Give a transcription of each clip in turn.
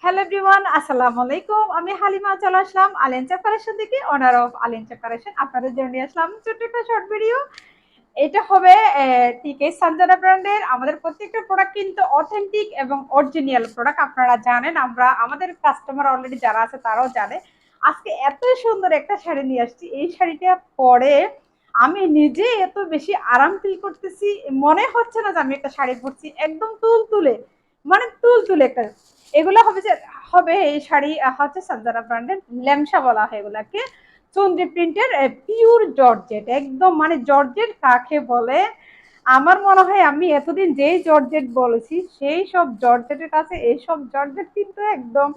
Hello everyone, আসসালামু আলাইকুম। আমি হালিমা চলে আসলাম আলেনচা কালেকশন থেকে, অনার অফ আলেনচা কালেকশন। আপনাদের জন্য নিয়ে আসলাম ছোট্ট একটা শর্ট ভিডিও। এটা হবে টিকে সঞ্জনা ব্র্যান্ডের। আমাদের প্রত্যেকটা প্রোডাক্ট কিন্তু অথেন্টিক এবং অরিজিনাল প্রোডাক্ট। আপনারা জানেন, আমরা আমাদের কাস্টমার অলরেডি যারা আছে তারাও জানে। আজকে এত সুন্দর একটা শাড়ি নিয়ে আসছি, এই শাড়িটা পরে আমি নিজে এত বেশি আরাম ফিল করতেছি, মনে হচ্ছে না যে আমি একটা শাড়ি পরছি। একদম তুলতুলে, মানে তুলতুলে একটা। এগুলো হবে যে হবে এই শাড়ি হচ্ছে সঞ্জনা ব্র্যান্ডের, ল্যামসা বলা হয় এগুলাকে। চন্দ্রী প্রিন্টের পিওর জর্জেট, একদম মানে জর্জেট কাকে বলে। আমার মনে হয় আমি এতদিন যেই জর্জেট বলেছি সেই সব জর্জেটের কাছে এইসব জর্জেট কিন্তু একদম,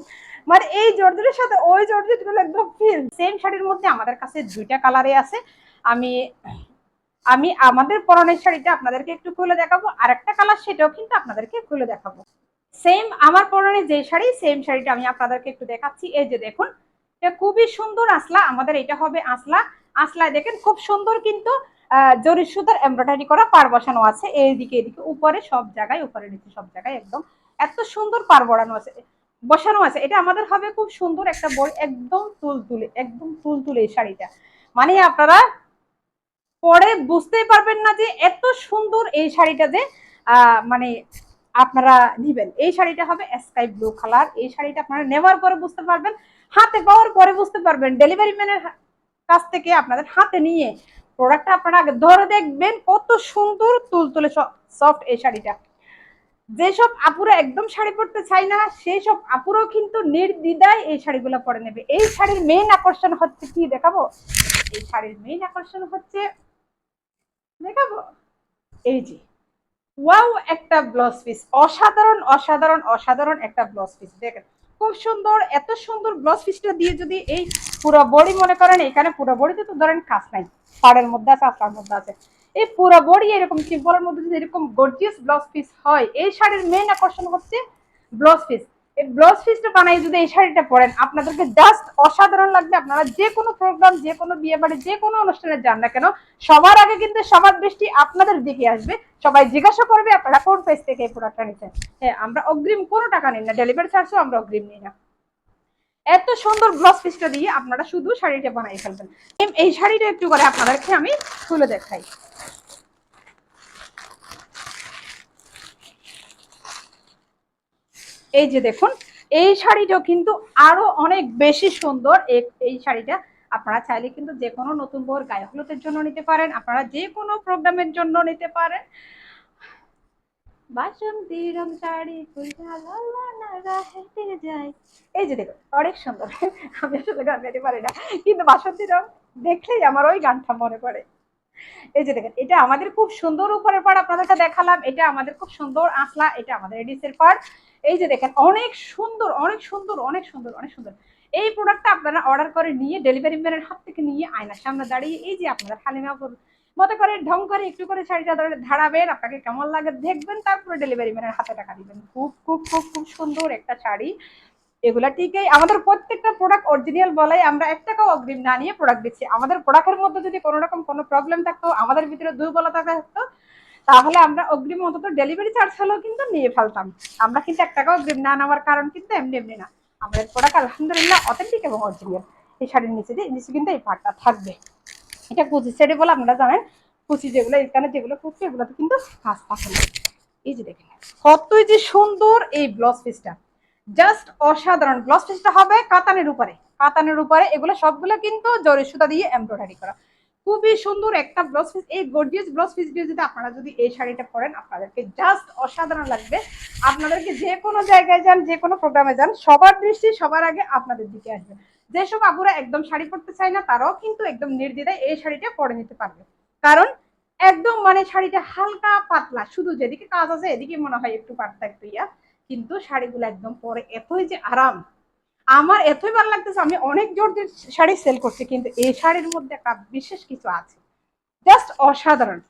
মানে এই জর্জেটের সাথে ওই জর্জেট গুলো একদম ফিল সেম। শাড়ির মধ্যে আমাদের কাছে দুইটা কালারে আছে। আমি আমি আমাদের পরনের শাড়িটা আপনাদেরকে একটু খুলে দেখাবো, আর একটা কালার সেটাও কিন্তু আপনাদেরকে খুলে দেখাবো। সেম আমার পরনে যে শাড়ি, সেম শাড়িটা আমি আপনাদেরকে একটু দেখাচ্ছি। এই যে দেখুন, এটা খুবই সুন্দর আসলা। আমাদের এটা হবে আসলা। আসলায় দেখেন খুব সুন্দর কিন্তু জরি সুতার এমব্রয়ডারি করা পার বসানো আছে, এইদিকে এদিকে উপরে সব জায়গায়, উপরে নিচে সব জায়গায় একদম এত সুন্দর পার বসানো আছে, বসানো আছে। এটা আমাদের হবে খুব সুন্দর একটা বড়, একদম তুলতুলে, একদম তুলতুলে এই শাড়িটা। মানে আপনারা পরে বুঝতেই পারবেন না যে এত সুন্দর এই শাড়িটা যে মানে আপনারা নিবেন। এই শাড়িটা হবে স্কাই ব্লু কালার। এই শাড়িটা আপনারা নেওয়ার পরে বুঝতে পারবেন, হাতে পাওয়ার পরে বুঝতে পারবেন, ডেলিভারি ম্যানের কাছ থেকে আপনাদের হাতে নিয়ে প্রোডাক্টটা আপনারা আগে ধরে দেখবেন কত সুন্দর তুলতুলে সফট এই শাড়িটা। যেসব আপুরা একদম শাড়ি পরতে চাই না সেই সব আপুরাও কিন্তু নির্দ্বিধায় এই শাড়িগুলো পরে নেবে। এই শাড়ির মেইন আকর্ষণ হচ্ছে কি দেখাবো, এই শাড়ির মেইন আকর্ষণ হচ্ছে দেখাবো এই যে ওয়াও একটা ব্লাউজ পিস, অসাধারণ অসাধারণ অসাধারণ একটা ব্লাউজ পিস। দেখেন খুব সুন্দর, এত সুন্দর ব্লাউজ পিসটা দিয়ে যদি এই পুরো বডি মনে করেন, এখানে পুরো বডিতে তো ধরেন কাজ নাই, পাড়ের মধ্যে আছে, আসলার মধ্যে আছে, এই পুরো বডি এরকম সিম্পলের মধ্যে যদি এরকম গর্জিয়াস ব্লাউজ পিস হয়, এই শাড়ির মেইন আকর্ষণ হচ্ছে ব্লাউজ পিস। এই ব্লাউজ পিসটা বানাই যদি এই শাড়িটা পরেন, আপনাদেরকে জাস্ট অসাধারণ লাগবে। আপনারা যে কোনো প্রোগ্রাম, যে কোনো বিয়ে বাড়ি, যে কোনো অনুষ্ঠানে যান না কেন, সবার আগে কিন্তু সবার দৃষ্টি আপনাদের দিকে আসবে। সবাই জিজ্ঞাসা করবে আপনারা কোন পেজ থেকে এই প্রোডাক্টটা নিচ্ছেন। হ্যাঁ, আমরা অগ্রিম কোনো টাকা নিই না, ডেলিভারি চার্জও আমরা অগ্রিম নিই না। এত সুন্দর ব্লাউজ পিসটা দিয়ে আপনারা শুধু শাড়িটা বানাই ফেলবেন। এই শাড়িটা একটু করে আপনাদেরকে আমি খুলে দেখাই। এই যে দেখুন, এই শাড়িটাও কিন্তু আরো অনেক বেশি সুন্দর। এই শাড়িটা আপনারা চাইলে কিন্তু যে কোনো নতুন বউর গায়ে হলুদের জন্য নিতে পারেন, আপনারা যে কোনো প্রোগ্রামের জন্য নিতে পারেন। বাসন্তী রং শাড়ি হেঁটে যায়, এই যে দেখো অনেক সুন্দর। আমি আসলে গান গাইতে পারি না, কিন্তু বাসন্তী রং দেখলেই আমার ওই গানটা মনে পড়ে। এই যে দেখেন, এটা আমাদের খুব সুন্দর উপরের পাড় আপনাদেরকে দেখালাম, এটা আমাদের খুব সুন্দর আসলা, এটা আমাদের এডিসের পাড়। এই যে দেখেন অনেক সুন্দর অনেক সুন্দর অনেক সুন্দর অনেক সুন্দর। এই প্রোডাক্টটা আপনারা অর্ডার করে নিয়ে ডেলিভারি ম্যানের হাত থেকে নিয়ে আয়নার সামনে দাঁড়িয়ে এই যে আপনারা হালিমা মতো করে ঢং করে একটু করে শাড়িটা ধরে ধারাবেন, আপনাকে কেমন লাগে দেখবেন, তারপরে ডেলিভারি ম্যানের হাতে টাকা দিবেন। খুব খুব খুব খুব সুন্দর একটা শাড়ি। এগুলা ঠিকই, আমাদের প্রত্যেকটা প্রোডাক্ট অরিজিনাল বলাই আমরা 1 টাকাও অগ্রিম না নিয়ে প্রোডাক্ট দিচ্ছি। আমাদের প্রোডাক্টের মধ্যে যদি কোনো রকম কোনো প্রবলেম থাকতো, আমাদের ভিতরে দুর্বলতা থাকতো, তাহলে আমরা অগ্রিম অন্তত ডেলিভারি চার্জ হলেও কিন্তু নিয়ে ফেলতাম। আমরা কিন্তু 1 টাকাও অগ্রিম না নেওয়ার কারণ কিন্তু এমনি এমনি না। আমাদের প্রোডাক্ট আলহামদুলিল্লাহ অথেন্টিক এবং অরিজিনাল। এই শাড়ির নিচে কিন্তু এই পাটটা থাকবে। এটা কুচি সেটে বলে আপনারা জানেন, কুচি যেগুলো এখানে যেগুলো কুচি এগুলোতে কিন্তু কাজ থাকে না। এই যে দেখেন কতই যে সুন্দর এই ব্লাউজ পিসটা, জাস্ট অসাধারণ। ব্লাউজ পিসটা হবে কাতানের উপরে, কাতানের উপরে এগুলো সবগুলো কিন্তু জরি সুতা দিয়ে এমব্রয়ডারি করা। খুবই সুন্দর একটা ব্লাউজ পিস। এই গর্জিয়াস ব্লাউজ পিস দিয়ে যদি আপনারা যদি এই শাড়িটা পরেন, আপনাদেরকে জাস্ট অসাধারণ লাগবে। আপনাদেরকে যে কোনো জায়গায় যান, যে কোনো প্রোগ্রামে যান, সবার দৃষ্টি সবার আগে আপনাদের দিকে আসবে। যেসব আপুরা একদম শাড়ি পরতে চায় না, তারাও কিন্তু একদম নির্দ্বিধায় এই শাড়িটা পরে নিতে পারবে। কারণ একদম মানে শাড়িটা হালকা পাতলা, শুধু যেদিকে কাজ আছে এদিকে মনে হয় একটু পাতলা একটু ইয়া, কিন্তু শাড়িগুলো একদম পরে এতই যে আরাম, আমার এতই ভালো লাগতেছে। আমি অনেক জোর শাড়ি সেল করছি, কিন্তু এই শাড়ির মধ্যে একটা বিশেষ কিছু আছে, জাস্ট অসাধারণ।